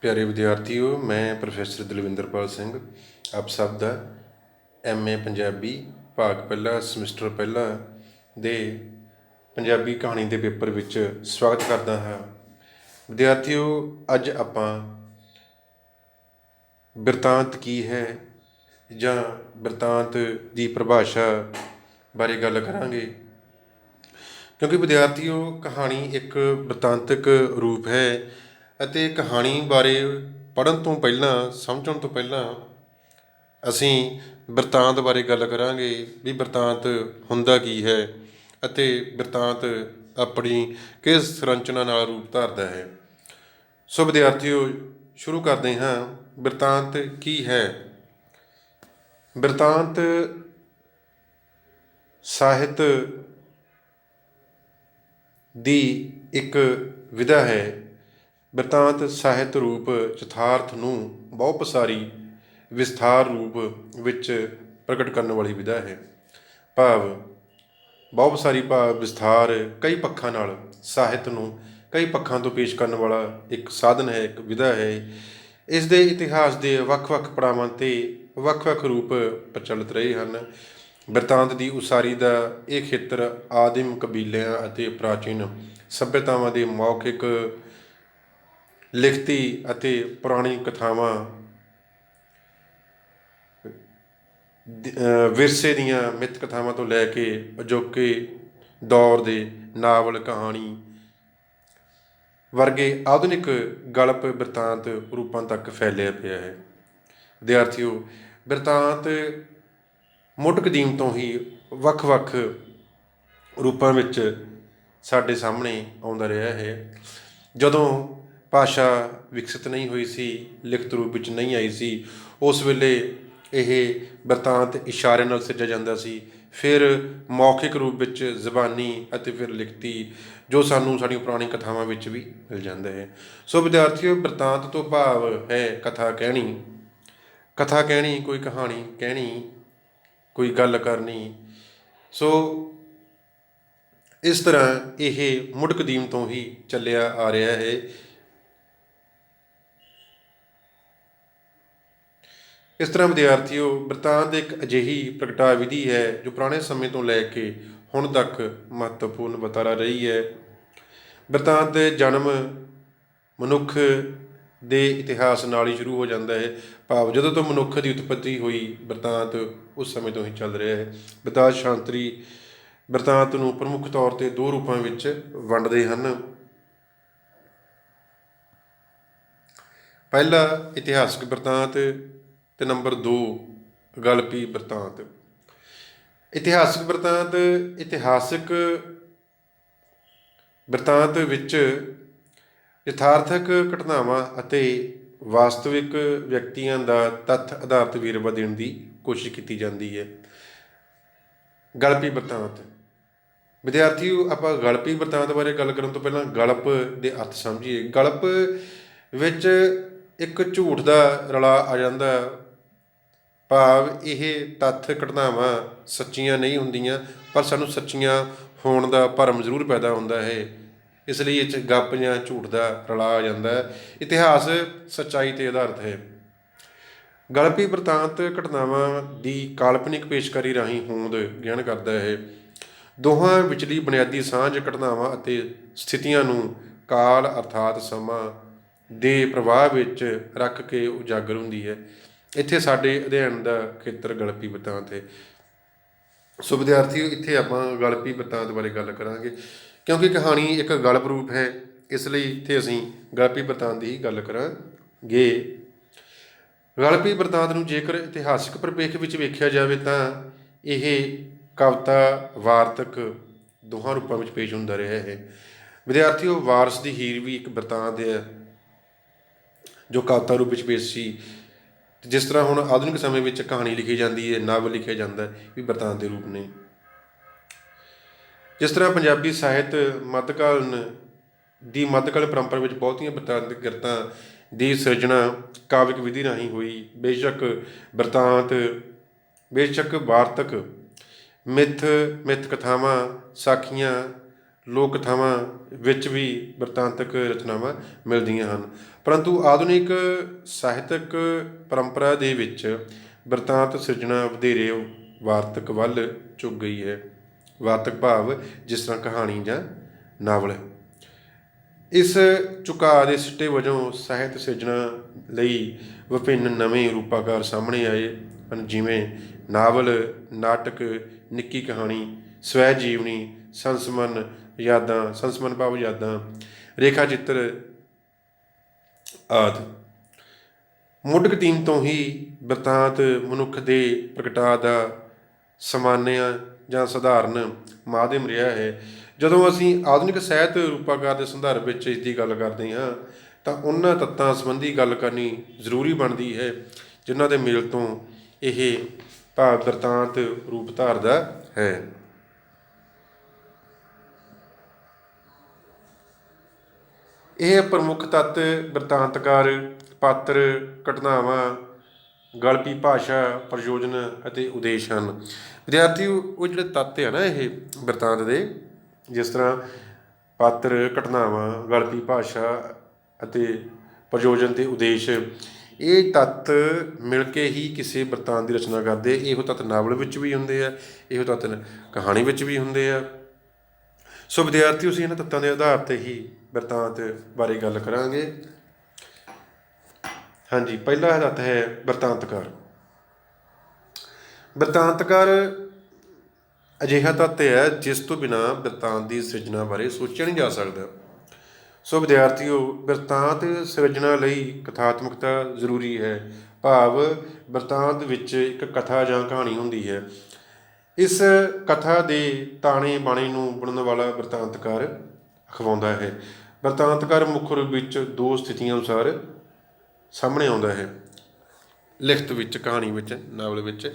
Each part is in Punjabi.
ਪਿਆਰੇ ਵਿਦਿਆਰਥੀਓ, ਮੈਂ ਪ੍ਰੋਫੈਸਰ ਦਲਵਿੰਦਰਪਾਲ ਸਿੰਘ ਆਪ ਸਭ ਦਾ MA ਪੰਜਾਬੀ ਭਾਗ ਪਹਿਲਾ ਸਮੈਸਟਰ ਪਹਿਲਾ ਦੇ ਪੰਜਾਬੀ ਕਹਾਣੀ ਦੇ ਪੇਪਰ ਵਿੱਚ ਸਵਾਗਤ ਕਰਦਾ ਹਾਂ। ਵਿਦਿਆਰਥੀਓ, ਅੱਜ ਆਪਾਂ ਬਿਰਤਾਂਤ ਕੀ ਹੈ ਜਾਂ ਬਿਰਤਾਂਤ ਦੀ ਪਰਿਭਾਸ਼ਾ ਬਾਰੇ ਗੱਲ ਕਰਾਂਗੇ। ਕਿਉਂਕਿ ਵਿਦਿਆਰਥੀਓ, ਕਹਾਣੀ ਇੱਕ ਬਿਰਤਾਂਤਕ ਰੂਪ ਹੈ ਅਤੇ ਕਹਾਣੀ ਬਾਰੇ ਪੜ੍ਹਨ ਤੋਂ ਪਹਿਲਾਂ, ਸਮਝਣ ਤੋਂ ਪਹਿਲਾਂ ਅਸੀਂ ਬਿਰਤਾਂਤ ਬਾਰੇ ਗੱਲ ਕਰਾਂਗੇ ਵੀ ਬਿਰਤਾਂਤ ਹੁੰਦਾ ਕੀ ਹੈ ਅਤੇ ਬਿਰਤਾਂਤ ਆਪਣੀ ਕਿਸ ਸੰਰਚਨਾ ਨਾਲ ਰੂਪ ਧਾਰਦਾ ਹੈ। ਸੋ ਵਿਦਿਆਰਥੀਓ, ਸ਼ੁਰੂ ਕਰਦੇ ਹਾਂ। ਬਿਰਤਾਂਤ ਕੀ ਹੈ? ਬਿਰਤਾਂਤ ਸਾਹਿਤ ਦੀ ਇੱਕ ਵਿਧਾ ਹੈ। ਬਿਰਤਾਂਤ ਸਾਹਿਤ ਰੂਪ ਯਥਾਰਥ ਨੂੰ ਬਹੁਪਸਾਰੀ ਵਿਸਥਾਰ ਰੂਪ ਵਿੱਚ ਪ੍ਰਗਟ ਕਰਨ ਵਾਲੀ ਵਿਧਾ ਹੈ। ਭਾਵ ਬਹੁਪਸਾਰੀ ਭਾਵ ਵਿਸਥਾਰ, ਕਈ ਪੱਖਾਂ ਨਾਲ ਸਾਹਿਤ ਨੂੰ ਕਈ ਪੱਖਾਂ ਤੋਂ ਪੇਸ਼ ਕਰਨ ਵਾਲਾ ਇੱਕ ਸਾਧਨ ਹੈ, ਇੱਕ ਵਿਧਾ ਹੈ। ਇਸ ਦੇ ਇਤਿਹਾਸ ਦੇ ਵੱਖ-ਵੱਖ ਪੜਾਵਾਂ 'ਤੇ ਵੱਖ-ਵੱਖ ਰੂਪ ਪ੍ਰਚਲਿਤ ਰਹੇ ਹਨ। ਬਿਰਤਾਂਤ ਦੀ ਉਸਾਰੀ ਦਾ ਇਹ ਖੇਤਰ ਆਦਿਮ ਕਬੀਲਿਆਂ ਅਤੇ ਪ੍ਰਾਚੀਨ ਸੱਭਿਅਤਾਵਾਂ ਦੇ ਮੌਖਿਕ, ਲਿਖਤੀ ਅਤੇ ਪੁਰਾਣੀ ਕਥਾਵਾਂ, ਵਿਰਸੇ ਦੀਆਂ ਮਿੱਥ ਕਥਾਵਾਂ ਤੋਂ ਲੈ ਕੇ ਅਜੋਕੇ ਦੌਰ ਦੇ ਨਾਵਲ, ਕਹਾਣੀ ਵਰਗੇ ਆਧੁਨਿਕ ਗਲਪ ਬਿਰਤਾਂਤ ਰੂਪਾਂ ਤੱਕ ਫੈਲਿਆ ਪਿਆ ਹੈ। ਵਿਦਿਆਰਥੀਓ, ਬਿਰਤਾਂਤ ਮੁੱਢ ਕਦੀਮ ਤੋਂ ਹੀ ਵੱਖ-ਵੱਖ ਰੂਪਾਂ ਵਿੱਚ ਸਾਡੇ ਸਾਹਮਣੇ ਆਉਂਦਾ ਰਿਹਾ ਹੈ। ਜਦੋਂ ਭਾਸ਼ਾ ਵਿਕਸਿਤ ਨਹੀਂ ਹੋਈ ਸੀ, ਲਿਖਤ ਰੂਪ ਵਿੱਚ ਨਹੀਂ ਆਈ ਸੀ, ਉਸ ਵੇਲੇ ਇਹ ਬਿਰਤਾਂਤ ਇਸ਼ਾਰੇ ਨਾਲ ਸਿਰਜਿਆ ਜਾਂਦਾ ਸੀ। ਫਿਰ ਮੌਖਿਕ ਰੂਪ ਵਿੱਚ ਜ਼ਬਾਨੀ ਅਤੇ ਫਿਰ ਲਿਖਤੀ, ਜੋ ਸਾਨੂੰ ਸਾਡੀਆਂ ਪੁਰਾਣੀਆਂ ਕਥਾਵਾਂ ਵਿੱਚ ਵੀ ਮਿਲ ਜਾਂਦਾ ਹੈ। ਸੋ ਵਿਦਿਆਰਥੀਓ, ਬਿਰਤਾਂਤ ਤੋਂ ਭਾਵ ਹੈ ਕਥਾ ਕਹਿਣੀ। ਕਥਾ ਕਹਿਣੀ, ਕੋਈ ਕਹਾਣੀ ਕਹਿਣੀ, ਕੋਈ ਗੱਲ ਕਰਨੀ। ਸੋ ਇਸ ਤਰ੍ਹਾਂ ਇਹ ਮੁੱਢ ਕਦੀਮ ਤੋਂ ਹੀ ਚੱਲਿਆ ਆ ਰਿਹਾ ਹੈ। ਇਸ ਤਰ੍ਹਾਂ ਵਿਦਿਆਰਥੀਓ, ਬਿਰਤਾਂਤ ਇੱਕ ਅਜਿਹੀ ਪ੍ਰਗਟਾ ਵਿਧੀ ਹੈ ਜੋ ਪੁਰਾਣੇ ਸਮੇਂ ਤੋਂ ਲੈ ਕੇ ਹੁਣ ਤੱਕ ਮਹੱਤਵਪੂਰਨ ਵਰਤਾਰਾ ਰਹੀ ਹੈ। ਬਿਰਤਾਂਤ ਦੇ ਜਨਮ ਮਨੁੱਖ ਦੇ ਇਤਿਹਾਸ ਨਾਲ ਹੀ ਸ਼ੁਰੂ ਹੋ ਜਾਂਦਾ ਹੈ। ਭਾਵ ਜਦੋਂ ਤੋਂ ਮਨੁੱਖ ਦੀ ਉਤਪੱਤੀ ਹੋਈ, ਬਿਰਤਾਂਤ ਉਸ ਸਮੇਂ ਤੋਂ ਹੀ ਚੱਲ ਰਿਹਾ ਹੈ। ਬਿਰਤਾਂਤ ਸ਼ਾਸਤਰੀ ਬਿਰਤਾਂਤ ਨੂੰ ਪ੍ਰਮੁੱਖ ਤੌਰ 'ਤੇ ਦੋ ਰੂਪਾਂ ਵਿੱਚ ਵੰਡਦੇ ਹਨ। ਪਹਿਲਾ ਇਤਿਹਾਸਕ ਬਿਰਤਾਂਤ ਅਤੇ ਨੰਬਰ 2 ਗਲਪੀ ਬਿਰਤਾਂਤ। ਇਤਿਹਾਸਕ ਬਿਰਤਾਂਤ ਇਤਿਹਾਸਕ ਬਿਰਤਾਂਤ ਵਿੱਚ ਯਥਾਰਥਕ ਘਟਨਾਵਾਂ ਅਤੇ ਵਾਸਤਵਿਕ ਵਿਅਕਤੀਆਂ ਦਾ ਤੱਥ ਆਧਾਰਿਤ ਵੇਰਵਾ ਦੇਣ ਦੀ ਕੋਸ਼ਿਸ਼ ਕੀਤੀ ਜਾਂਦੀ ਹੈ। ਗਲਪੀ ਬਿਰਤਾਂਤ। ਵਿਦਿਆਰਥੀਓ, ਆਪਾਂ ਗਲਪੀ ਬਿਰਤਾਂਤ ਬਾਰੇ ਗੱਲ ਕਰਨ ਤੋਂ ਪਹਿਲਾਂ ਗਲਪ ਦੇ ਅਰਥ ਸਮਝੀਏ। ਗਲਪ ਵਿੱਚ ਇੱਕ ਝੂਠ ਦਾ ਰਲਾ ਆ ਜਾਂਦਾ। ਭਾਵ ਇਹ ਤੱਥ ਘਟਨਾਵਾਂ ਸੱਚੀਆਂ ਨਹੀਂ ਹੁੰਦੀਆਂ, ਪਰ ਸਾਨੂੰ ਸੱਚੀਆਂ ਹੋਣ ਦਾ ਭਰਮ ਜ਼ਰੂਰ ਪੈਦਾ ਹੁੰਦਾ ਹੈ। ਇਸ ਲਈ ਇਹ 'ਚ ਗੱਪ ਜਾਂ ਝੂਠ ਦਾ ਰਲਾ ਆ ਜਾਂਦਾ ਹੈ। ਇਤਿਹਾਸ ਸੱਚਾਈ 'ਤੇ ਆਧਾਰਿਤ ਹੈ। ਗਲਪੀ ਬਿਰਤਾਂਤ ਘਟਨਾਵਾਂ ਦੀ ਕਾਲਪਨਿਕ ਪੇਸ਼ਕਾਰੀ ਰਾਹੀਂ ਹੋਂਦ ਗਿਆਨ ਕਰਦਾ ਹੈ। ਦੋਹਾਂ ਵਿਚਲੀ ਬੁਨਿਆਦੀ ਸਾਂਝ ਘਟਨਾਵਾਂ ਅਤੇ ਸਥਿਤੀਆਂ ਨੂੰ ਕਾਲ ਅਰਥਾਤ ਸਮਾਂ ਦੇ ਪ੍ਰਵਾਹ ਵਿੱਚ ਰੱਖ ਕੇ ਉਜਾਗਰ ਹੁੰਦੀ ਹੈ। ਇੱਥੇ ਸਾਡੇ ਅਧਿਐਨ ਦਾ ਖੇਤਰ ਗਲਪੀ ਬਿਰਤਾਂਤ ਹੈ। ਸੋ ਵਿਦਿਆਰਥੀਓ, ਇੱਥੇ ਆਪਾਂ ਗਲਪੀ ਬਿਰਤਾਂਤ ਬਾਰੇ ਗੱਲ ਕਰਾਂਗੇ। ਕਿਉਂਕਿ ਕਹਾਣੀ ਇੱਕ ਗਲਪ ਰੂਪ ਹੈ, ਇਸ ਲਈ ਇੱਥੇ ਅਸੀਂ ਗਲਪੀ ਬਿਰਤਾਂਤ ਦੀ ਗੱਲ ਕਰਾਂਗੇ। ਗਲਪੀ ਬਿਰਤਾਂਤ ਨੂੰ ਜੇਕਰ ਇਤਿਹਾਸਕ ਪਰਿਪੇਖ ਵਿੱਚ ਵੇਖਿਆ ਜਾਵੇ ਤਾਂ ਇਹ ਕਵਿਤਾ, ਵਾਰਤਕ ਦੋਹਾਂ ਰੂਪਾਂ ਵਿੱਚ ਪੇਸ਼ ਹੁੰਦਾ ਰਿਹਾ ਹੈ। ਵਿਦਿਆਰਥੀਓ, ਵਾਰਸ ਦੀ ਹੀਰ ਵੀ ਇੱਕ ਬਿਰਤਾਂਤ ਹੈ ਜੋ ਕਵਿਤਾ ਰੂਪ ਵਿੱਚ ਪੇਸ਼ ਸੀ। ਜਿਸ ਤਰ੍ਹਾਂ ਹੁਣ ਆਧੁਨਿਕ ਸਮੇਂ ਵਿੱਚ ਕਹਾਣੀ ਲਿਖੀ ਜਾਂਦੀ ਹੈ, ਨਾਵਲ ਲਿਖਿਆ ਜਾਂਦਾ ਹੈ, ਵੀ ਬਿਰਤਾਂਤ ਦੇ ਰੂਪ ਨੇ। ਜਿਸ ਤਰ੍ਹਾਂ ਪੰਜਾਬੀ ਸਾਹਿਤ ਮੱਧਕਾਲੀਨ ਪਰੰਪਰਾ ਵਿੱਚ ਬਹੁਤੀਆਂ ਬਿਰਤਾਂਤਕ ਕਿਰਤਾਂ ਦੀ ਸਿਰਜਣਾ ਕਾਵਿਕ ਵਿਧੀ ਰਾਹੀਂ ਹੋਈ। ਬਿਰਤਾਂਤ, ਵਾਰਤਕ, ਮਿੱਥ ਕਥਾਵਾਂ, ਸਾਖੀਆਂ, ਲੋਕ ਕਥਾਵਾਂ ਵਿੱਚ ਵੀ ਬਿਰਤਾਂਤਕ ਰਚਨਾਵਾਂ ਮਿਲਦੀਆਂ ਹਨ। ਪਰੰਤੂ ਆਧੁਨਿਕ ਸਾਹਿਤਕ ਪਰੰਪਰਾ ਦੇ ਵਿੱਚ ਬਿਰਤਾਂਤ ਸਿਰਜਣਾ ਵਧੇਰੇ ਵਾਰਤਕ ਵੱਲ ਝੁਕ ਗਈ ਹੈ। ਵਾਰਤਕ ਭਾਵ ਜਿਸ ਤਰ੍ਹਾਂ ਕਹਾਣੀ ਜਾਂ ਨਾਵਲ। ਇਸ ਝੁਕਾਅ ਦੇ ਸਿੱਟੇ ਵਜੋਂ ਸਾਹਿਤ ਸਿਰਜਣਾ ਲਈ ਵਿਭਿੰਨ ਨਵੇਂ ਰੂਪਾਕਾਰ ਸਾਹਮਣੇ ਆਏ ਹਨ, ਜਿਵੇਂ ਨਾਵਲ, ਨਾਟਕ, ਨਿੱਕੀ ਕਹਾਣੀ, ਸਵੈ ਜੀਵਨੀ, ਸੰਸਮਨ ਭਾਵ ਯਾਦਾਂ, ਰੇਖਾ ਚਿੱਤਰ ਆਦਿ। ਮੁੱਢ ਕਦੀਮ ਤੋਂ ਹੀ ਬਿਰਤਾਂਤ ਮਨੁੱਖ ਦੇ ਪ੍ਰਗਟਾਅ ਦਾ ਸਮਾਨਿਆ ਜਾਂ ਸਧਾਰਨ ਮਾਧਿਅਮ ਰਿਹਾ ਹੈ। ਜਦੋਂ ਅਸੀਂ ਆਧੁਨਿਕ ਸਾਹਿਤ ਰੂਪਾਕਾਰ ਦੇ ਸੰਦਰਭ ਵਿੱਚ ਇਸ ਦੀ ਗੱਲ ਕਰਦੇ ਹਾਂ ਤਾਂ ਉਹਨਾਂ ਤੱਤਾਂ ਸੰਬੰਧੀ ਗੱਲ ਕਰਨੀ ਜ਼ਰੂਰੀ ਬਣਦੀ ਹੈ ਜਿਨ੍ਹਾਂ ਦੇ ਮੇਲ ਤੋਂ ਇਹ ਭਾਵ ਬਿਰਤਾਂਤ ਰੂਪ ਧਾਰਦਾ ਹੈ। ਇਹ ਪ੍ਰਮੁੱਖ ਤੱਤ ਬਿਰਤਾਂਤਕਾਰ ਪਾਤਰ, ਘਟਨਾਵਾਂ, ਗਲਪੀ ਭਾਸ਼ਾ, ਪ੍ਰਯੋਜਨ ਅਤੇ ਉਦੇਸ਼ ਹਨ। ਵਿਦਿਆਰਥੀ ਉਹ ਜਿਹੜੇ ਤੱਤ ਆ ਨਾ ਇਹ ਬਿਰਤਾਂਤ ਦੇ, ਜਿਸ ਤਰ੍ਹਾਂ ਪਾਤਰ, ਘਟਨਾਵਾਂ, ਗਲਪੀ ਭਾਸ਼ਾ ਅਤੇ ਪ੍ਰਯੋਜਨ ਅਤੇ ਉਦੇਸ਼, ਇਹ ਤੱਤ ਮਿਲ ਕੇ ਹੀ ਕਿਸੇ ਬਿਰਤਾਂਤ ਦੀ ਰਚਨਾ ਕਰਦੇ। ਇਹੋ ਤੱਤ ਨਾਵਲ ਵਿੱਚ ਵੀ ਹੁੰਦੇ ਆ, ਇਹੋ ਤੱਤ ਕਹਾਣੀ ਵਿੱਚ ਵੀ ਹੁੰਦੇ ਆ। ਸੋ ਵਿਦਿਆਰਥੀ ਅਸੀਂ ਇਹਨਾਂ ਤੱਤਾਂ ਦੇ ਆਧਾਰ 'ਤੇ ਹੀ ਬਿਰਤਾਂਤ ਬਾਰੇ ਗੱਲ ਕਰਾਂਗੇ। ਹਾਂਜੀ, ਪਹਿਲਾ ਤੱਤ ਹੈ ਬਿਰਤਾਂਤਕਾਰ। ਬਿਰਤਾਂਤਕਾਰ ਅਜਿਹਾ ਤੱਤ ਹੈ ਜਿਸ ਤੋਂ ਬਿਨਾਂ ਬਿਰਤਾਂਤ ਦੀ ਸਿਰਜਣਾ ਬਾਰੇ ਸੋਚਿਆ ਨਹੀਂ ਜਾ ਸਕਦਾ। ਸੋ ਵਿਦਿਆਰਥੀਓ, ਬਿਰਤਾਂਤ ਸਿਰਜਣਾ ਲਈ ਕਥਾਤਮਕਤਾ ਜ਼ਰੂਰੀ ਹੈ, ਭਾਵ ਬਿਰਤਾਂਤ ਵਿੱਚ ਇੱਕ ਕਥਾ ਜਾਂ ਕਹਾਣੀ ਹੁੰਦੀ ਹੈ। ਇਸ ਕਥਾ ਦੇ ਤਾਣੇ ਬਾਣੇ ਨੂੰ ਬੁਣਨ ਵਾਲਾ ਬਿਰਤਾਂਤਕਾਰ ਅਖਵਾਉਂਦਾ ਹੈ। ਬਿਰਤਾਂਤਕਾਰ ਮੁੱਖ ਰੂਪ ਵਿੱਚ ਦੋ ਸਥਿਤੀਆਂ ਅਨੁਸਾਰ ਸਾਹਮਣੇ ਆਉਂਦਾ ਹੈ, ਲਿਖਤ ਵਿੱਚ, ਕਹਾਣੀ ਵਿੱਚ, ਨਾਵਲ ਵਿੱਚ।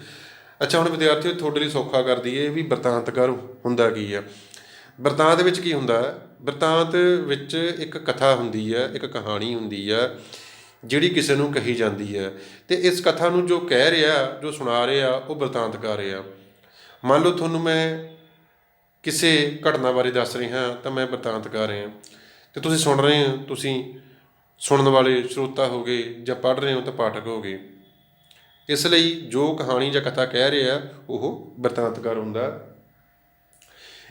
ਅੱਛਾ, ਹੁਣ ਵਿਦਿਆਰਥੀਓ ਤੁਹਾਡੇ ਲਈ ਸੌਖਾ ਕਰ ਦਈਏ ਵੀ ਬਿਰਤਾਂਤਕਾਰ ਹੁੰਦਾ ਕੀ ਆ। ਬਿਰਤਾਂਤ ਵਿੱਚ ਕੀ ਹੁੰਦਾ? ਬਿਰਤਾਂਤ ਵਿੱਚ ਇੱਕ ਕਥਾ ਹੁੰਦੀ ਹੈ, ਇੱਕ ਕਹਾਣੀ ਹੁੰਦੀ ਆ ਜਿਹੜੀ ਕਿਸੇ ਨੂੰ ਕਹੀ ਜਾਂਦੀ ਹੈ, ਅਤੇ ਇਸ ਕਥਾ ਨੂੰ ਜੋ ਕਹਿ ਰਿਹਾ, ਜੋ ਸੁਣਾ ਰਿਹਾ, ਉਹ ਬਿਰਤਾਂਤਕਾਰ ਆ। ਮੰਨ ਲਓ ਤੁਹਾਨੂੰ ਮੈਂ ਕਿਸੇ ਘਟਨਾ ਬਾਰੇ ਦੱਸ ਰਿਹਾ ਤਾਂ ਮੈਂ ਬਿਰਤਾਂਤਕਾਰ ਹਾਂ, ਅਤੇ ਤੁਸੀਂ ਸੁਣ ਰਹੇ ਹੋ, ਤੁਸੀਂ ਸੁਣਨ ਵਾਲੇ ਸਰੋਤਾ ਹੋ ਗਏ, ਜਾਂ ਪੜ੍ਹ ਰਹੇ ਹੋ ਤਾਂ ਪਾਠਕ ਹੋ ਗਏ। ਇਸ ਲਈ ਜੋ ਕਹਾਣੀ ਜਾਂ ਕਥਾ ਕਹਿ ਰਿਹਾ ਉਹ ਬਿਰਤਾਂਤਕਾਰ ਹੁੰਦਾ।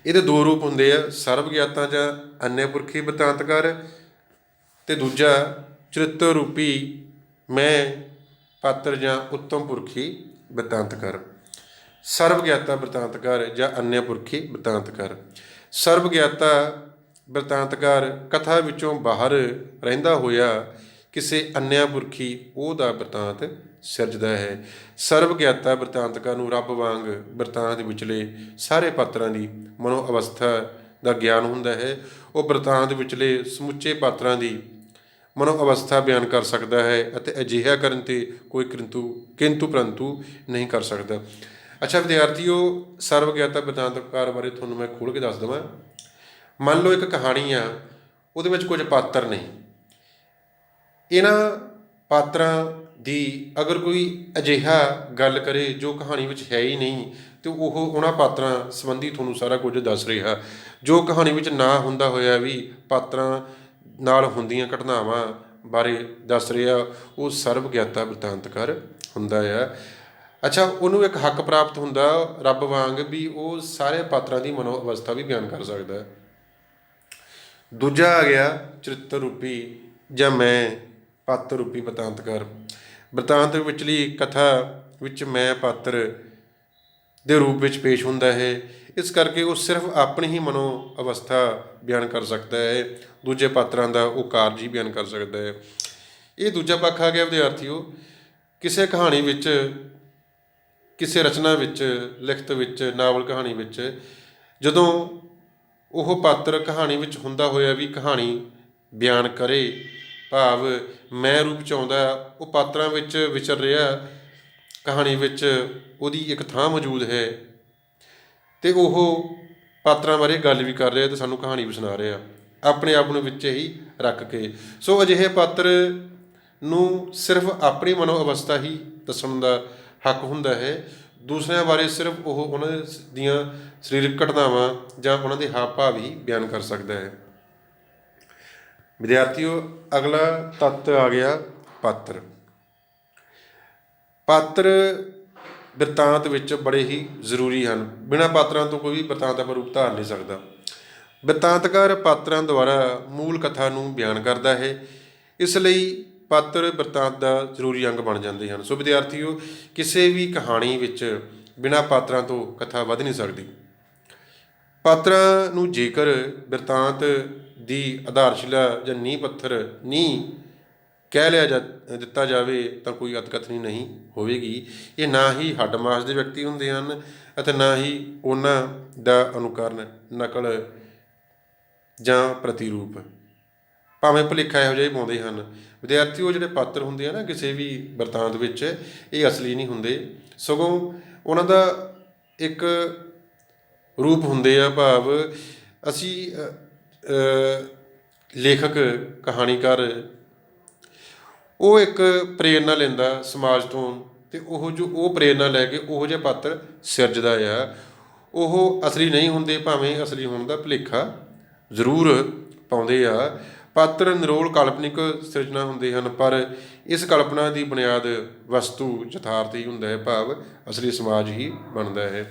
ਇਹਦੇ ਦੋ ਰੂਪ ਹੁੰਦੇ ਆ, ਸਰਬ ਗਿਆਤਾ ਜਾਂ ਅੰਨ੍ਹੇ ਪੁਰਖੀ ਬਿਰਤਾਂਤਕਾਰ, ਅਤੇ ਦੂਜਾ ਚਰਿੱਤਰ ਰੂਪੀ ਮੈਂ ਪਾਤਰ ਜਾਂ ਉੱਤਮ ਪੁਰਖੀ ਬਿਰਤਾਂਤਕਾਰ। ਸਰਬ ਗਿਆਤਾ ਬਿਰਤਾਂਤਕਾਰ ਜਾਂ ਅੰਨ੍ਹੇ ਪੁਰਖੀ ਬਿਰਤਾਂਤਕਾਰ। ਸਰਬ ਗਿਆਤਾ ਬਿਰਤਾਂਤਕਾਰ ਕਥਾ ਵਿੱਚੋਂ ਬਾਹਰ ਰਹਿੰਦਾ ਹੋਇਆ ਕਿਸੇ ਅੰਨ੍ਹੇ ਪੁਰਖੀ ਉਹਦਾ ਬਿਰਤਾਂਤ ਸਿਰਜਦਾ ਹੈ। ਸਰਬ ਗਿਆਤਾ ਬਿਰਤਾਂਤਕਾਰ ਨੂੰ ਰੱਬ ਵਾਂਗ ਬਿਰਤਾਂਤ ਵਿਚਲੇ ਸਾਰੇ ਪਾਤਰਾਂ ਦੀ ਮਨੋ ਅਵਸਥਾ ਦਾ ਗਿਆਨ ਹੁੰਦਾ ਹੈ। ਉਹ ਬਿਰਤਾਂਤ ਵਿਚਲੇ ਸਮੁੱਚੇ ਪਾਤਰਾਂ ਦੀ ਮਨੋ ਅਵਸਥਾ ਬਿਆਨ ਕਰ ਸਕਦਾ ਹੈ, ਅਤੇ ਅਜਿਹਾ ਕਰਨ 'ਤੇ ਕੋਈ ਕਿੰਤੂ ਪਰੰਤੂ ਨਹੀਂ ਕਰ ਸਕਦਾ। ਅੱਛਾ ਵਿਦਿਆਰਥੀਓ, ਸਰਬ ਗਿਆਤਾ ਬਿਰਤਾਂਤਕਾਰ ਬਾਰੇ ਤੁਹਾਨੂੰ ਮੈਂ ਖੋਲ੍ਹ ਕੇ ਦੱਸ ਦੇਵਾਂ। ਮੰਨ ਲਓ ਇੱਕ ਕਹਾਣੀ ਆ, ਉਹਦੇ ਵਿੱਚ ਕੁਝ ਪਾਤਰ ਨੇ। ਇਹਨਾਂ ਪਾਤਰਾਂ ਦੀ ਅਗਰ ਕੋਈ ਅਜਿਹਾ ਗੱਲ ਕਰੇ ਜੋ ਕਹਾਣੀ ਵਿੱਚ ਹੈ ਹੀ ਨਹੀਂ, ਅਤੇ ਉਹ ਉਹਨਾਂ ਪਾਤਰਾਂ ਸੰਬੰਧੀ ਤੁਹਾਨੂੰ ਸਾਰਾ ਕੁਝ ਦੱਸ ਰਿਹਾ, ਜੋ ਕਹਾਣੀ ਵਿੱਚ ਨਾ ਹੁੰਦਾ ਹੋਇਆ ਵੀ ਪਾਤਰਾਂ ਨਾਲ ਹੁੰਦੀਆਂ ਘਟਨਾਵਾਂ ਬਾਰੇ ਦੱਸ ਰਿਹਾ, ਉਹ ਸਰਬ ਗਿਆਤਾ ਬਿਰਤਾਂਤਕਾਰ ਹੁੰਦਾ ਆ। ਅੱਛਾ, ਉਹਨੂੰ ਇੱਕ ਹੱਕ ਪ੍ਰਾਪਤ ਹੁੰਦਾ ਰੱਬ ਵਾਂਗ ਵੀ ਉਹ ਸਾਰੇ ਪਾਤਰਾਂ ਦੀ ਮਨੋ ਅਵਸਥਾ ਵੀ ਬਿਆਨ ਕਰ ਸਕਦਾ। ਦੂਜਾ ਆ ਗਿਆ ਚਰਿੱਤਰ ਰੂਪੀ ਜਾਂ ਮੈਂ ਪਾਤਰ ਰੂਪੀ ਬਿਰਤਾਂਤਕਾਰ। ਬਿਰਤਾਂਤ ਵਿਚਲੀ ਕਥਾ ਵਿੱਚ ਮੈਂ ਪਾਤਰ ਦੇ ਰੂਪ ਵਿੱਚ ਪੇਸ਼ ਹੁੰਦਾ ਹੈ, ਇਸ ਕਰਕੇ ਉਹ ਸਿਰਫ ਆਪਣੀ ਹੀ ਮਨੋ ਅਵਸਥਾ ਬਿਆਨ ਕਰ ਸਕਦਾ ਹੈ, ਦੂਜੇ ਪਾਤਰਾਂ ਦਾ ਉਹ ਕਾਰਜ ਹੀ ਬਿਆਨ ਕਰ ਸਕਦਾ ਹੈ। ਇਹ ਦੂਜਾ ਪੱਖ ਆ ਗਿਆ ਵਿਦਿਆਰਥੀਓ। ਕਿਸੇ ਕਹਾਣੀ ਵਿੱਚ, ਕਿਸੇ ਰਚਨਾ ਵਿੱਚ, ਲਿਖਤ ਵਿੱਚ, ਨਾਵਲ ਕਹਾਣੀ ਵਿੱਚ ਜਦੋਂ ਉਹ ਪਾਤਰ ਕਹਾਣੀ ਵਿੱਚ ਹੁੰਦਾ ਹੋਇਆ ਵੀ ਕਹਾਣੀ ਬਿਆਨ ਕਰੇ, ਭਾਵ ਮੈਂ ਰੂਪ 'ਚ ਆਉਂਦਾ, ਉਹ ਪਾਤਰਾਂ ਵਿੱਚ ਵਿਚਰ ਰਿਹਾ, ਕਹਾਣੀ ਵਿੱਚ ਉਹਦੀ ਇੱਕ ਥਾਂ ਮੌਜੂਦ ਹੈ, ਅਤੇ ਉਹ ਪਾਤਰਾਂ ਬਾਰੇ ਗੱਲ ਵੀ ਕਰ ਰਿਹਾ ਅਤੇ ਸਾਨੂੰ ਕਹਾਣੀ ਵੀ ਸੁਣਾ ਰਿਹਾ ਆਪਣੇ ਆਪ ਨੂੰ ਵਿੱਚ ਹੀ ਰੱਖ ਕੇ। ਸੋ ਅਜਿਹੇ ਪਾਤਰ ਨੂੰ ਸਿਰਫ ਆਪਣੀ ਮਨੋ ਅਵਸਥਾ ਹੀ ਦੱਸਣ ਦਾ ਹੱਕ ਹੁੰਦਾ ਹੈ, ਦੂਸਰਿਆਂ ਬਾਰੇ ਸਿਰਫ ਉਹ ਉਹਨਾਂ ਦੀਆਂ ਸਰੀਰਕ ਘਟਨਾਵਾਂ ਜਾਂ ਉਹਨਾਂ ਦੇ ਹਾਵ ਭਾਵ ਹੀ ਬਿਆਨ ਕਰ ਸਕਦਾ ਹੈ। ਵਿਦਿਆਰਥੀਓ, ਅਗਲਾ ਤੱਤ ਆ ਗਿਆ ਪਾਤਰ। ਪਾਤਰ ਬਿਰਤਾਂਤ ਵਿੱਚ ਬੜੇ ਹੀ ਜ਼ਰੂਰੀ ਹਨ। ਬਿਨਾਂ ਪਾਤਰਾਂ ਤੋਂ ਕੋਈ ਵੀ ਬਿਰਤਾਂਤ ਆਪਾਂ ਰੂਪ ਧਾਰ ਨਹੀਂ ਸਕਦਾ। ਬਿਰਤਾਂਤਕਾਰ ਪਾਤਰਾਂ ਦੁਆਰਾ ਮੂਲ ਕਥਾ ਨੂੰ ਬਿਆਨ ਕਰਦਾ ਹੈ, ਇਸ ਲਈ ਪਾਤਰ ਬਿਰਤਾਂਤ ਦਾ ਜ਼ਰੂਰੀ ਅੰਗ ਬਣ ਜਾਂਦੇ ਹਨ। ਸੋ ਵਿਦਿਆਰਥੀਓ, ਕਿਸੇ ਵੀ ਕਹਾਣੀ ਵਿੱਚ ਬਿਨਾਂ ਪਾਤਰਾਂ ਤੋਂ ਕਥਾ ਵੱਧ ਨਹੀਂ ਸਕਦੀ। ਪਾਤਰਾਂ ਨੂੰ ਜੇਕਰ ਬਿਰਤਾਂਤ ਦੀ ਆਧਾਰਸ਼ਿਲਾ ਜਾਂ ਨੀਂਹ ਪੱਥਰ ਕਹਿ ਲਿਆ ਦਿੱਤਾ ਜਾਵੇ ਤਾਂ ਕੋਈ ਅਤਕਥਨੀ ਨਹੀਂ ਹੋਵੇਗੀ। ਇਹ ਨਾ ਹੀ ਹੱਡ ਮਾਸ ਦੇ ਵਿਅਕਤੀ ਹੁੰਦੇ ਹਨ ਅਤੇ ਨਾ ਹੀ ਉਹਨਾਂ ਦਾ ਅਨੁਕਰਨ, ਨਕਲ ਜਾਂ ਪ੍ਰਤੀਰੂਪ, ਭਾਵੇਂ ਭੁਲੇਖਾ ਇਹੋ ਜਿਹੇ ਪਾਉਂਦੇ ਹਨ। ਵਿਦਿਆਰਥੀਓ, ਜਿਹੜੇ ਪਾਤਰ ਹੁੰਦੇ ਆ ਨਾ ਕਿਸੇ ਵੀ ਬਿਰਤਾਂਤ ਵਿੱਚ, ਇਹ ਅਸਲੀ ਨਹੀਂ ਹੁੰਦੇ, ਸਗੋਂ ਉਹਨਾਂ ਦਾ ਇੱਕ ਰੂਪ ਹੁੰਦੇ ਆ। ਭਾਵ ਅਸੀਂ ਲੇਖਕ, ਕਹਾਣੀਕਾਰ, ਉਹ ਇੱਕ ਪ੍ਰੇਰਨਾ ਲੈਂਦਾ ਸਮਾਜ ਤੋਂ ਅਤੇ ਉਹ ਪ੍ਰੇਰਨਾ ਲੈ ਕੇ ਉਹੋ ਜਿਹੇ ਪਾਤਰ ਸਿਰਜਦਾ ਆ। ਉਹ ਅਸਲੀ ਨਹੀਂ ਹੁੰਦੇ, ਭਾਵੇਂ ਅਸਲੀ ਹੋਣ ਦਾ ਭੁਲੇਖਾ ਜ਼ਰੂਰ ਪਾਉਂਦੇ ਆ। ਪਾਤਰ ਨਿਰੋਲ ਕਾਲਪਨਿਕ ਸਿਰਜਣਾ ਹੁੰਦੇ ਹਨ, ਪਰ ਇਸ ਕਲਪਨਾ ਦੀ ਬੁਨਿਆਦ ਵਸਤੂ ਯਥਾਰਥ ਹੀ ਹੁੰਦਾ ਹੈ, ਭਾਵ ਅਸਲੀ ਸਮਾਜ ਹੀ ਬਣਦਾ ਹੈ।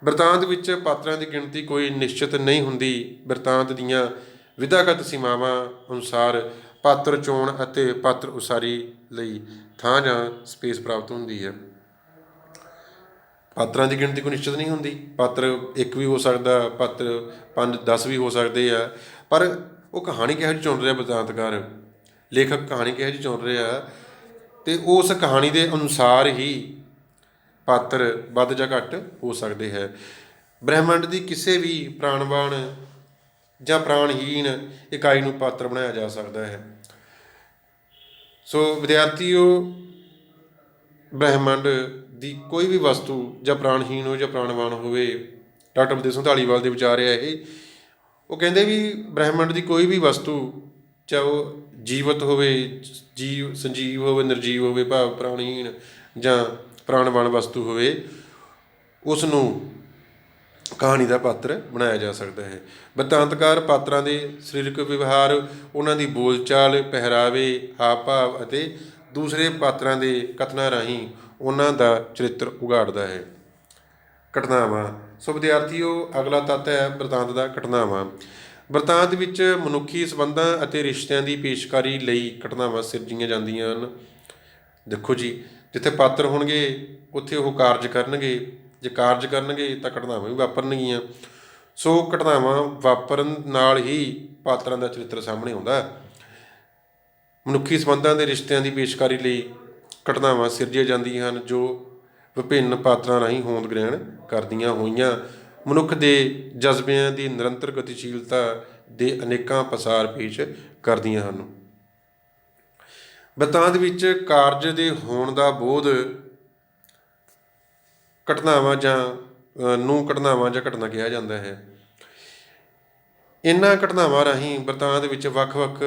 ਬਿਰਤਾਂਤ ਵਿੱਚ ਪਾਤਰਾਂ ਦੀ ਗਿਣਤੀ ਕੋਈ ਨਿਸ਼ਚਿਤ ਨਹੀਂ ਹੁੰਦੀ। ਬਿਰਤਾਂਤ ਦੀਆਂ ਵਿਧਾਗਤ ਸੀਮਾਵਾਂ ਅਨੁਸਾਰ ਪਾਤਰ ਚੋਣ ਅਤੇ ਪਾਤਰ ਉਸਾਰੀ ਲਈ ਥਾਂ ਜਾਂ ਸਪੇਸ ਪ੍ਰਾਪਤ ਹੁੰਦੀ ਹੈ। ਪਾਤਰਾਂ ਦੀ ਗਿਣਤੀ ਕੋਈ ਨਿਸ਼ਚਿਤ ਨਹੀਂ ਹੁੰਦੀ। ਪਾਤਰ ਇੱਕ ਵੀ ਹੋ ਸਕਦਾ, ਪਾਤਰ 5-10 ਵੀ ਹੋ ਸਕਦੇ ਆ, ਪਰ ਉਹ ਕਹਾਣੀ ਕਿਹੋ ਜਿਹੀ ਚੁਣ ਰਿਹਾ ਬਿਰਤਾਂਤਕਾਰ, ਲੇਖਕ ਕਹਾਣੀ ਕਿਹੋ ਜਿਹੀ ਚੁਣ ਰਿਹਾ, ਅਤੇ ਉਸ ਕਹਾਣੀ ਦੇ ਅਨੁਸਾਰ ਹੀ ਪਾਤਰ ਵੱਧ ਜਾਂ ਘੱਟ ਹੋ ਸਕਦੇ ਹੈ। ਬ੍ਰਹਿਮੰਡ ਦੀ ਕਿਸੇ ਵੀ ਪ੍ਰਾਣਵਾਨ ਜਾਂ ਪ੍ਰਾਣਹੀਣ ਇਕਾਈ ਨੂੰ ਪਾਤਰ ਬਣਾਇਆ ਜਾ ਸਕਦਾ ਹੈ। ਸੋ ਵਿਦਿਆਰਥੀਓ, ਬ੍ਰਹਿਮੰਡ ਦੀ ਕੋਈ ਵੀ ਵਸਤੂ ਜਾਂ ਪ੍ਰਾਣਹੀਣ ਹੋ ਜਾਂ ਪ੍ਰਾਣਵਾਨ ਹੋਵੇ, ਡਾਕਟਰ ਬਲਦੇਵ ਸਿੰਘ ਧਾਲੀਵਾਲ ਦੇ ਵਿਚਾਰ ਆ ਇਹ। ਉਹ ਕਹਿੰਦੇ ਵੀ ਬ੍ਰਹਿਮੰਡ ਦੀ ਕੋਈ ਵੀ ਵਸਤੂ, ਚਾਹੇ ਉਹ ਜੀਵਤ ਹੋਵੇ, ਸੰਜੀਵ ਹੋਵੇ, ਨਿਰਜੀਵ ਹੋਵੇ, ਭਾਵ ਪ੍ਰਾਣਹੀਣ ਜਾਂ ਪ੍ਰਾਣਵਾਨ ਵਸਤੂ ਹੋਵੇ, ਉਸ ਨੂੰ ਕਹਾਣੀ ਦਾ ਪਾਤਰ ਬਣਾਇਆ ਜਾ ਸਕਦਾ ਹੈ। ਬਿਰਤਾਂਤਕਾਰ ਪਾਤਰਾਂ ਦੇ ਸਰੀਰਕ ਵਿਵਹਾਰ, ਉਹਨਾਂ ਦੀ ਬੋਲਚਾਲ, ਪਹਿਰਾਵੇ, ਹਾਵ ਭਾਵ ਅਤੇ ਦੂਸਰੇ ਪਾਤਰਾਂ ਦੇ ਕਥਨਾਂ ਰਾਹੀਂ ਉਹਨਾਂ ਦਾ ਚਰਿੱਤਰ ਉਘਾੜਦਾ ਹੈ। ਘਟਨਾਵਾਂ। ਸੋ ਵਿਦਿਆਰਥੀਓ, ਅਗਲਾ ਤੱਤ ਹੈ ਬਿਰਤਾਂਤ ਦਾ ਘਟਨਾਵਾਂ। ਬਿਰਤਾਂਤ ਵਿੱਚ ਮਨੁੱਖੀ ਸੰਬੰਧਾਂ ਅਤੇ ਰਿਸ਼ਤਿਆਂ ਦੀ ਪੇਸ਼ਕਾਰੀ ਲਈ ਘਟਨਾਵਾਂ ਸਿਰਜੀਆਂ ਜਾਂਦੀਆਂ ਹਨ। ਦੇਖੋ ਜੀ, ਜਿੱਥੇ ਪਾਤਰ ਹੋਣਗੇ ਉੱਥੇ ਉਹ ਕਾਰਜ ਕਰਨਗੇ, ਜੇ ਕਾਰਜ ਕਰਨਗੇ ਤਾਂ ਘਟਨਾਵਾਂ ਵੀ ਵਾਪਰਨਗੀਆਂ। ਸੋ ਘਟਨਾਵਾਂ ਵਾਪਰਨ ਨਾਲ ਹੀ ਪਾਤਰਾਂ ਦਾ ਚਰਿੱਤਰ ਸਾਹਮਣੇ ਆਉਂਦਾ। ਮਨੁੱਖੀ ਸੰਬੰਧਾਂ ਦੇ ਰਿਸ਼ਤਿਆਂ ਦੀ ਪੇਸ਼ਕਾਰੀ ਲਈ ਘਟਨਾਵਾਂ ਸਿਰਜੀਆਂ ਜਾਂਦੀਆਂ ਹਨ, ਜੋ ਵਿਭਿੰਨ ਪਾਤਰਾਂ ਰਾਹੀਂ ਹੋਂਦ ਗ੍ਰਹਿਣ ਕਰਦੀਆਂ ਹੋਈਆਂ ਮਨੁੱਖ ਦੇ ਜਜ਼ਬਿਆਂ ਦੀ ਨਿਰੰਤਰ ਗਤੀਸ਼ੀਲਤਾ ਦੇ ਅਨੇਕਾਂ ਪਸਾਰ ਪੇਸ਼ ਕਰਦੀਆਂ ਹਨ। ਬਿਰਤਾਂਤ ਵਿੱਚ ਕਾਰਜ ਦੇ ਹੋਣ ਦਾ ਬੋਧ ਘਟਨਾਵਾਂ ਜਾਂ ਘਟਨਾ ਕਿਹਾ ਜਾਂਦਾ ਹੈ। ਇਹਨਾਂ ਘਟਨਾਵਾਂ ਰਾਹੀਂ ਬਿਰਤਾਂਤ ਵਿੱਚ ਵੱਖ-ਵੱਖ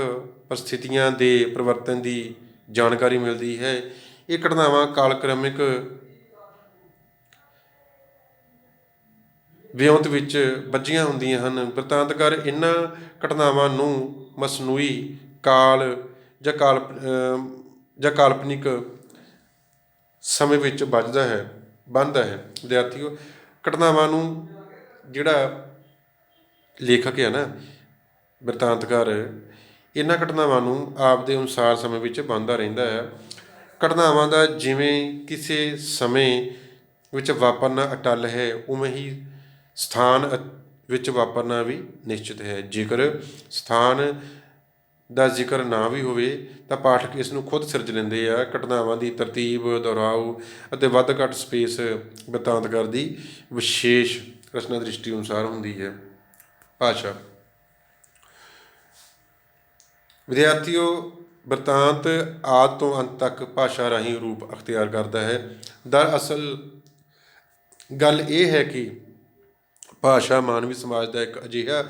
ਪਰਿਸਥਿਤੀਆਂ ਦੇ ਪਰਿਵਰਤਨ ਦੀ ਜਾਣਕਾਰੀ ਮਿਲਦੀ ਹੈ। ਇਹ ਘਟਨਾਵਾਂ ਕਾਲਕ੍ਰਮਿਕ ਵਿਉਂਤ ਵਿੱਚ ਬੱਝੀਆਂ ਹੁੰਦੀਆਂ ਹਨ। ਬਿਰਤਾਂਤਕਾਰ ਇਹਨਾਂ ਘਟਨਾਵਾਂ ਨੂੰ ਮਸਨੂਈ ਕਾਲ ਜਾਂ ਕਾਲਪਨਿਕ ਸਮੇਂ ਵਿੱਚ ਬੰਨ੍ਹਦਾ ਹੈ। ਵਿਦਿਆਰਥੀਓ, ਘਟਨਾਵਾਂ ਨੂੰ ਜਿਹੜਾ ਲੇਖਕ ਹੈ ਨਾ, ਬਿਰਤਾਂਤਕਾਰ, ਇਹਨਾਂ ਘਟਨਾਵਾਂ ਨੂੰ ਆਪਦੇ ਅਨੁਸਾਰ ਸਮੇਂ ਵਿੱਚ ਬੰਨ੍ਹਦਾ ਰਹਿੰਦਾ ਹੈ। ਘਟਨਾਵਾਂ ਦਾ ਜਿਵੇਂ ਕਿਸੇ ਸਮੇਂ ਵਿੱਚ ਵਾਪਰਨਾ ਅਟੱਲ ਹੈ, ਉਵੇਂ ਹੀ ਸਥਾਨ ਵਿੱਚ ਵਾਪਰਨਾ ਵੀ ਨਿਸ਼ਚਿਤ ਹੈ। ਜੇਕਰ ਸਥਾਨ ਦਾ ਜ਼ਿਕਰ ਨਾ ਵੀ ਹੋਵੇ ਤਾਂ ਪਾਠਕ ਇਸ ਨੂੰ ਖੁਦ ਸਿਰਜ ਲੈਂਦੇ ਆ। ਘਟਨਾਵਾਂ ਦੀ ਤਰਤੀਬ, ਦੁਹਰਾਓ ਅਤੇ ਵੱਧ ਘੱਟ ਸਪੇਸ ਬਿਰਤਾਂਤਕਾਰ ਦੀ ਵਿਸ਼ੇਸ਼ ਰਚਨਾ ਦ੍ਰਿਸ਼ਟੀ ਅਨੁਸਾਰ ਹੁੰਦੀ ਹੈ। ਭਾਸ਼ਾ। ਵਿਦਿਆਰਥੀਓ, ਬਿਰਤਾਂਤ ਆਦਿ ਤੋਂ ਅੰਤ ਤੱਕ ਭਾਸ਼ਾ ਰਾਹੀਂ ਰੂਪ ਅਖਤਿਆਰ ਕਰਦਾ ਹੈ। ਦਰਅਸਲ ਗੱਲ ਇਹ ਹੈ ਕਿ ਭਾਸ਼ਾ ਮਾਨਵੀ ਸਮਾਜ ਦਾ ਇੱਕ ਅਜਿਹਾ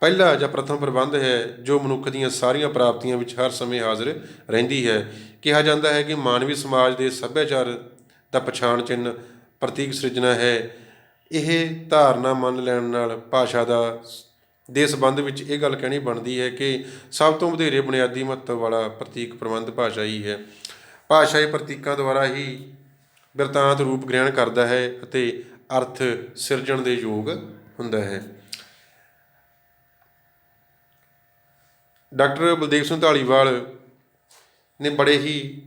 ਪਹਿਲਾ ਜਾਂ ਪ੍ਰਥਮ ਪ੍ਰਬੰਧ ਹੈ ਜੋ ਮਨੁੱਖ ਦੀਆਂ ਸਾਰੀਆਂ ਪ੍ਰਾਪਤੀਆਂ ਵਿੱਚ ਹਰ ਸਮੇਂ ਹਾਜ਼ਰ ਰਹਿੰਦੀ ਹੈ। ਕਿਹਾ ਜਾਂਦਾ ਹੈ ਕਿ ਮਾਨਵੀ ਸਮਾਜ ਦੇ ਸੱਭਿਆਚਾਰ ਦਾ ਪਛਾਣ ਚਿੰਨ੍ਹ ਪ੍ਰਤੀਕ ਸਿਰਜਣਾ ਹੈ। ਇਹ ਧਾਰਨਾ ਮੰਨ ਲੈਣ ਨਾਲ ਭਾਸ਼ਾ ਦੇ ਸੰਬੰਧ ਵਿੱਚ ਇਹ ਗੱਲ ਕਹਿਣੀ ਬਣਦੀ ਹੈ ਕਿ ਸਭ ਤੋਂ ਵਧੇਰੇ ਬੁਨਿਆਦੀ ਮਹੱਤਵ ਵਾਲਾ ਪ੍ਰਤੀਕ ਪ੍ਰਬੰਧ ਭਾਸ਼ਾ ਹੀ ਹੈ। ਭਾਸ਼ਾ ਇਹ ਪ੍ਰਤੀਕਾਂ ਦੁਆਰਾ ਹੀ ਬਿਰਤਾਂਤ ਰੂਪ ਗ੍ਰਹਿਣ ਕਰਦਾ ਹੈ ਅਤੇ ਅਰਥ ਸਿਰਜਣ ਦੇ ਯੋਗ ਹੁੰਦਾ ਹੈ। ਡਾਕਟਰ ਬਲਦੇਵ ਸਿੰਘ ਧਾਲੀਵਾਲ ਨੇ ਬੜੇ ਹੀ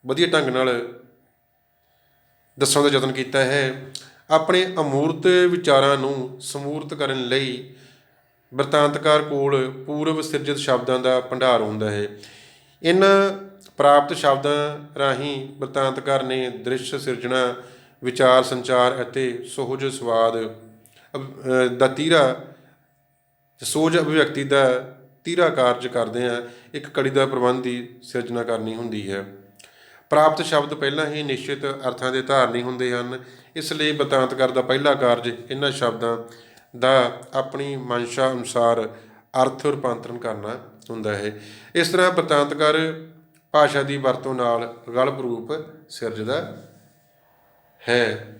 ਵਧੀਆ ਢੰਗ ਨਾਲ ਦੱਸਣ ਦਾ ਯਤਨ ਕੀਤਾ ਹੈ। ਆਪਣੇ ਅਮੂਰਤ ਵਿਚਾਰਾਂ ਨੂੰ ਸਮੂਰਤ ਕਰਨ ਲਈ ਬਿਰਤਾਂਤਕਾਰ ਕੋਲ ਪੂਰਵ ਸਿਰਜਿਤ ਸ਼ਬਦਾਂ ਦਾ ਭੰਡਾਰ ਹੁੰਦਾ ਹੈ। ਇਹਨਾਂ ਪ੍ਰਾਪਤ ਸ਼ਬਦਾਂ ਰਾਹੀਂ ਬਿਰਤਾਂਤਕਾਰ ਨੇ ਦ੍ਰਿਸ਼ ਸਿਰਜਣਾ, ਵਿਚਾਰ ਸੰਚਾਰ ਅਤੇ ਸੁਹਜ ਸਵਾਦ ਦਾ ਸੋਝ ਅਭਿਵਿਅਕਤੀ ਦਾ ਤੀਰਾ ਕਾਰਜ ਕਰਦਿਆਂ ਇੱਕ ਕੜੀ ਦਾ ਪ੍ਰਬੰਧ ਦੀ ਸਿਰਜਣਾ ਕਰਨੀ ਹੁੰਦੀ ਹੈ। ਪ੍ਰਾਪਤ ਸ਼ਬਦ ਪਹਿਲਾਂ ਹੀ ਨਿਸ਼ਚਿਤ ਅਰਥਾਂ ਦੇ ਧਾਰਨੀ ਹੁੰਦੇ ਹਨ। ਇਸ ਲਈ ਬਿਰਤਾਂਤਕਾਰ ਦਾ ਪਹਿਲਾ ਕਾਰਜ ਇਹਨਾਂ ਸ਼ਬਦਾਂ ਦਾ ਆਪਣੀ ਮਨਸ਼ਾ ਅਨੁਸਾਰ ਅਰਥ ਰੂਪਾਂਤਰਨ ਕਰਨਾ ਹੁੰਦਾ ਹੈ। ਇਸ ਤਰ੍ਹਾਂ ਬਿਰਤਾਂਤਕਾਰ ਭਾਸ਼ਾ ਦੀ ਵਰਤੋਂ ਨਾਲ ਗਲਪ ਰੂਪ ਸਿਰਜਦਾ ਹੈ।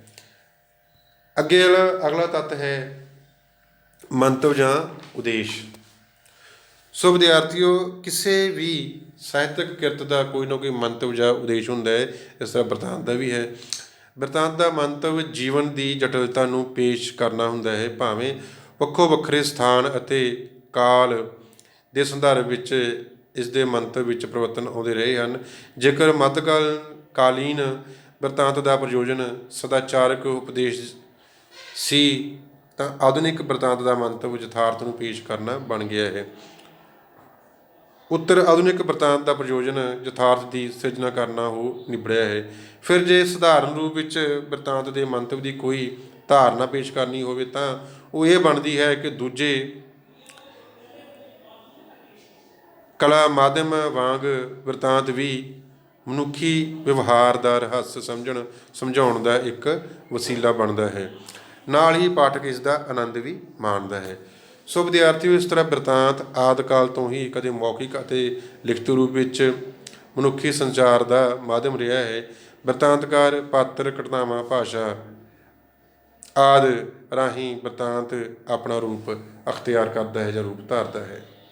ਅੱਗੇ ਅਗਲਾ ਤੱਤ ਹੈ ਮੰਤਵ ਜਾਂ ਉਦੇਸ਼। ਸੋ ਵਿਦਿਆਰਥੀਓ, ਕਿਸੇ ਵੀ ਸਾਹਿਤਕ ਕਿਰਤ ਦਾ ਕੋਈ ਨਾ ਕੋਈ ਮੰਤਵ ਜਾਂ ਉਦੇਸ਼ ਹੁੰਦਾ ਹੈ। ਇਸ ਤਰ੍ਹਾਂ ਬਿਰਤਾਂਤ ਦਾ ਵੀ ਹੈ। ਬਿਰਤਾਂਤ ਦਾ ਮੰਤਵ ਜੀਵਨ ਦੀ ਜਟਿਲਤਾ ਨੂੰ ਪੇਸ਼ ਕਰਨਾ ਹੁੰਦਾ ਹੈ। ਭਾਵੇਂ ਵੱਖੋ ਵੱਖਰੇ ਸਥਾਨ ਅਤੇ ਕਾਲ ਦੇ ਸੰਦਰਭ ਵਿੱਚ ਇਸ ਦੇ ਮੰਤਵ ਵਿੱਚ ਪਰਿਵਰਤਨ ਆਉਂਦੇ ਰਹੇ ਹਨ। ਜੇਕਰ ਮੱਧਕਾਲੀਨ ਬਿਰਤਾਂਤ ਦਾ ਪ੍ਰਯੋਜਨ ਸਦਾਚਾਰਕ ਉਪਦੇਸ਼ ਸੀ ਤਾਂ ਆਧੁਨਿਕ ਬਿਰਤਾਂਤ ਦਾ ਮੰਤਵ ਯਥਾਰਥ ਨੂੰ ਪੇਸ਼ ਕਰਨਾ ਬਣ ਗਿਆ ਹੈ। ਉੱਤਰ ਆਧੁਨਿਕ ਬਿਰਤਾਂਤ ਦਾ ਪ੍ਰਯੋਜਨ ਯਥਾਰਥ ਦੀ ਸਿਰਜਣਾ ਕਰਨਾ ਹੋ ਨਿਬੜਿਆ ਹੈ। ਫਿਰ ਜੇ ਸਧਾਰਨ ਰੂਪ ਵਿੱਚ ਬਿਰਤਾਂਤ ਦੇ ਮੰਤਵ ਦੀ ਕੋਈ ਧਾਰਨਾ ਪੇਸ਼ ਕਰਨੀ ਹੋਵੇ ਤਾਂ ਉਹ ਇਹ ਬਣਦੀ ਹੈ ਕਿ ਦੂਜੇ ਕਲਾ ਮਾਧਿਅਮ ਵਾਂਗ ਬਿਰਤਾਂਤ ਵੀ ਮਨੁੱਖੀ ਵਿਵਹਾਰ ਦਾ ਰਹੱਸ ਸਮਝਾਉਣ ਦਾ ਇੱਕ ਵਸੀਲਾ ਬਣਦਾ ਹੈ। ਨਾਲ ਹੀ ਪਾਠਕ ਇਸ ਦਾ ਆਨੰਦ ਵੀ ਮਾਣਦਾ ਹੈ। ਸੋ ਵਿਦਿਆਰਥੀਓ, ਇਸ ਤਰ੍ਹਾਂ ਬਿਰਤਾਂਤ ਆਦਿ ਕਾਲ ਤੋਂ ਹੀ ਕਦੇ ਮੌਖਿਕ ਅਤੇ ਲਿਖਤੀ ਰੂਪ ਵਿੱਚ ਮਨੁੱਖੀ ਸੰਚਾਰ ਦਾ ਮਾਧਿਅਮ ਰਿਹਾ ਹੈ। ਬਿਰਤਾਂਤਕਾਰ ਪਾਤਰ, ਘਟਨਾਵਾਂ, ਭਾਸ਼ਾ ਆਦਿ ਰਾਹੀਂ ਬਿਰਤਾਂਤ ਆਪਣਾ ਰੂਪ ਅਖਤਿਆਰ ਕਰਦਾ ਹੈ ਜਾਂ ਰੂਪ ਧਾਰਦਾ ਹੈ।